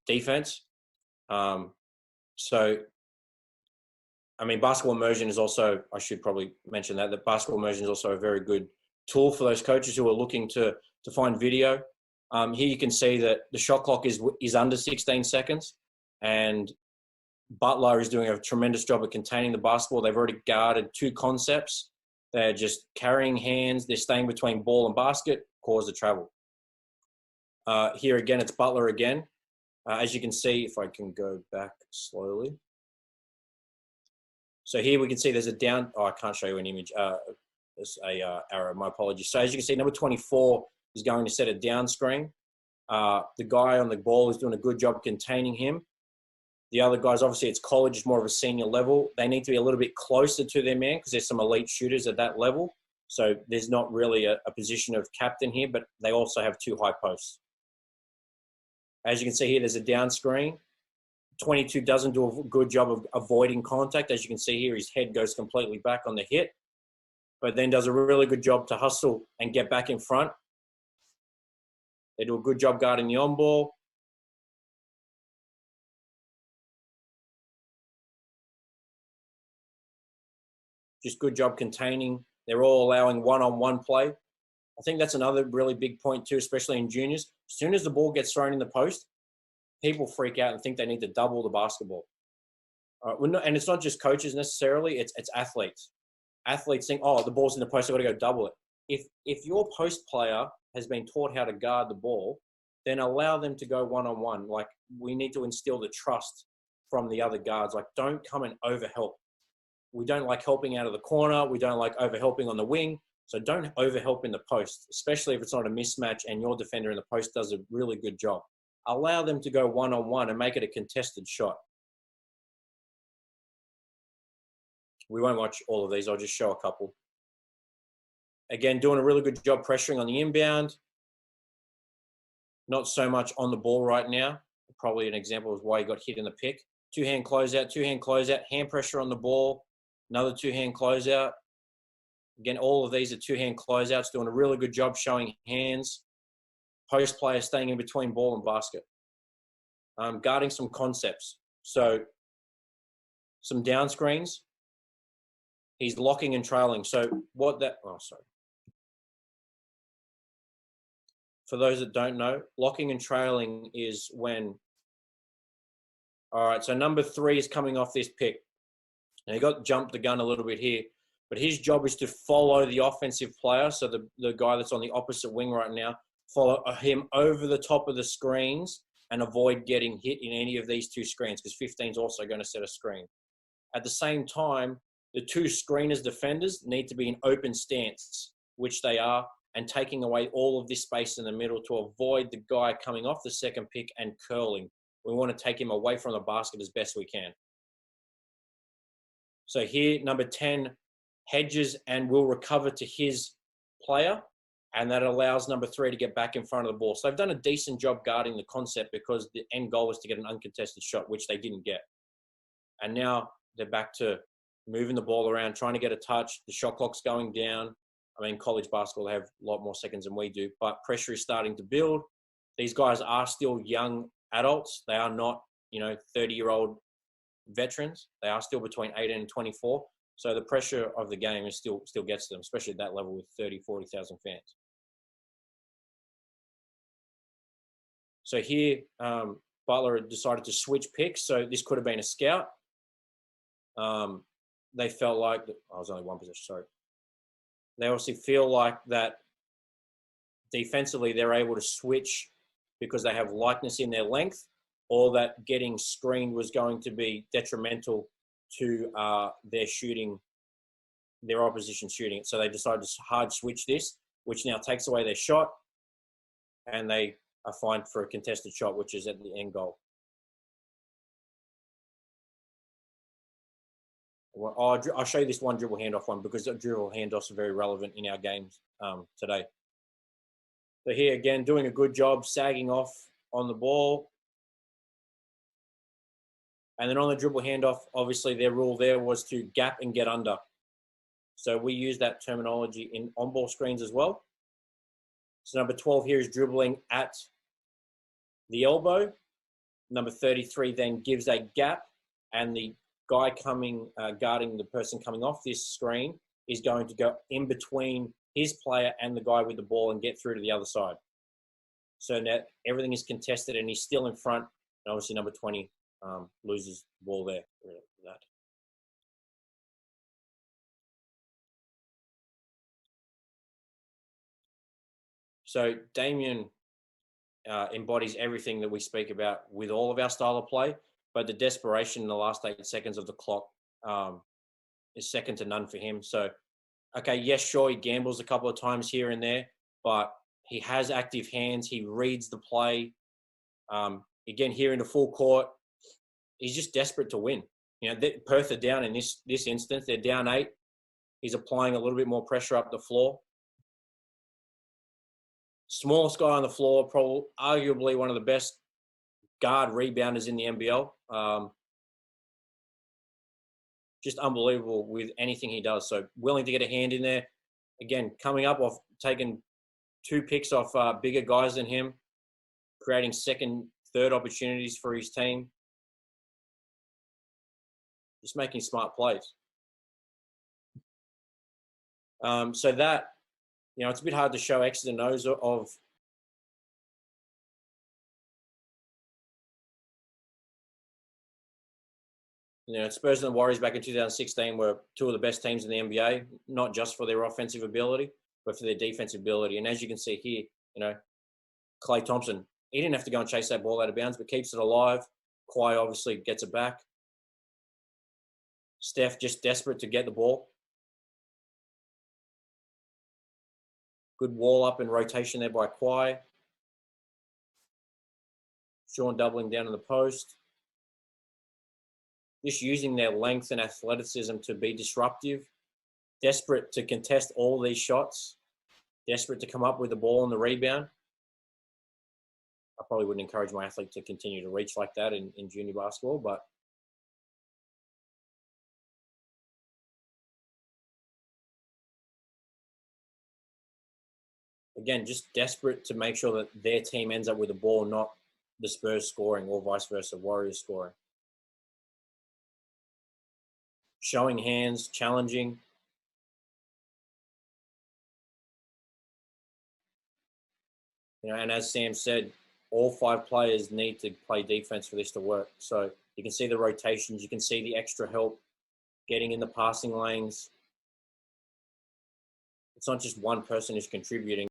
defense. So, I mean, basketball immersion is also, I should probably mention that basketball immersion is also a very good tool for those coaches who are looking to find video. Here you can see that the shot clock is under 16 seconds, and Butler is doing a tremendous job of containing the basketball. They've already guarded 2 concepts. They're just carrying hands. They're staying between ball and basket, cause the travel. Here again, it's Butler again. As you can see, if I can go back slowly. So here we can see there's a down. Oh, I can't show you an image. There's a arrow. My apologies. So as you can see, number 24 is going to set a down screen. The guy on the ball is doing a good job containing him. The other guys, obviously, it's college, it's more of a senior level. They need to be a little bit closer to their man because there's some elite shooters at that level. So there's not really a position of captain here, but they also have 2 high posts. As you can see here, there's a down screen. 22 doesn't do a good job of avoiding contact. As you can see here, his head goes completely back on the hit, but then does a really good job to hustle and get back in front. They do a good job guarding the on ball. Just good job containing. They're all allowing one-on-one play. I think that's another really big point too, especially in juniors. As soon as the ball gets thrown in the post, people freak out and think they need to double the basketball. And it's not just coaches necessarily, it's athletes. Athletes think, oh, the ball's in the post, I've got to go double it. If your post player has been taught how to guard the ball, then allow them to go one-on-one. Like, we need to instill the trust from the other guards. Like, don't come and overhelp. We don't like helping out of the corner. We don't like overhelping on the wing. So don't overhelp in the post, especially if it's not a mismatch and your defender in the post does a really good job. Allow them to go one-on-one and make it a contested shot. We won't watch all of these. I'll just show a couple. Again, doing a really good job pressuring on the inbound. Not so much on the ball right now. Probably an example of why he got hit in the pick. 2-hand closeout, hand pressure on the ball. Another 2-hand closeout. Again, all of these are 2-hand closeouts, doing a really good job showing hands. Post player staying in between ball and basket. Guarding some concepts. So some down screens. He's locking and trailing. So what that, oh, sorry. For those that don't know, locking and trailing is when, all right, so number 3 is coming off this pick. Now he got jumped the gun a little bit here, but his job is to follow the offensive player. So the guy that's on the opposite wing right now, follow him over the top of the screens and avoid getting hit in any of these 2 screens, because 15 is also going to set a screen. At the same time, the 2 screeners defenders need to be in open stance, which they are, and taking away all of this space in the middle to avoid the guy coming off the second pick and curling. We want to take him away from the basket as best we can. So here, number 10 hedges and will recover to his player, and that allows number 3 to get back in front of the ball. So they've done a decent job guarding the concept because the end goal was to get an uncontested shot, which they didn't get. And now they're back to moving the ball around, trying to get a touch. The shot clock's going down. I mean, college basketball, they have a lot more seconds than we do, but pressure is starting to build. These guys are still young adults. They are not, 30-year-old veterans. They are still between 18 and 24. So the pressure of the game is still gets to them, especially at that level with 30, 40,000 fans. So here, Butler decided to switch picks. So this could have been a scout. They felt like, I was only one position, sorry. They obviously feel like that defensively they're able to switch because they have lightness in their length, or that getting screened was going to be detrimental to their opposition shooting. So they decided to hard switch this, which now takes away their shot, and they are fined for a contested shot, which is at the end goal. I'll show you this one dribble handoff one because dribble handoffs are very relevant in our games today. So here again, doing a good job sagging off on the ball. And then on the dribble handoff, obviously their rule there was to gap and get under. So we use that terminology in on-ball screens as well. So number 12 here is dribbling at the elbow. Number 33 then gives a gap, and the guy coming, guarding the person coming off this screen is going to go in between his player and the guy with the ball and get through to the other side. So now everything is contested and he's still in front. And obviously number 20 loses the ball there. That. So Damien embodies everything that we speak about with all of our style of play, but the desperation in the last 8 seconds of the clock is second to none for him. So, okay, yes, sure, he gambles a couple of times here and there, but he has active hands. He reads the play. Again, here in the full court, he's just desperate to win. You know, Perth are down in this instance. They're down 8. He's applying a little bit more pressure up the floor. Smallest guy on the floor, probably arguably one of the best guard rebounders in the NBL. Just unbelievable with anything he does. So willing to get a hand in there. Again, coming up off taking 2 picks off bigger guys than him, creating second, third opportunities for his team. Just making smart plays. So that, you know, it's a bit hard to show X's and O's of you know, Spurs and the Warriors back in 2016 were 2 of the best teams in the NBA, not just for their offensive ability, but for their defensive ability. And as you can see here, you know, Klay Thompson, he didn't have to go and chase that ball out of bounds, but keeps it alive. Kawhi obviously gets it back. Steph just desperate to get the ball. Good wall up and rotation there by Kawhi. Sean doubling down in the post. Just using their length and athleticism to be disruptive. Desperate to contest all these shots. Desperate to come up with the ball and the rebound. I probably wouldn't encourage my athlete to continue to reach like that in junior basketball, but again, just desperate to make sure that their team ends up with the ball, not the Spurs scoring or vice versa, Warriors scoring. Showing hands, challenging. You know, and as Sam said, all 5 players need to play defense for this to work. So you can see the rotations, you can see the extra help getting in the passing lanes. It's not just one person who's contributing.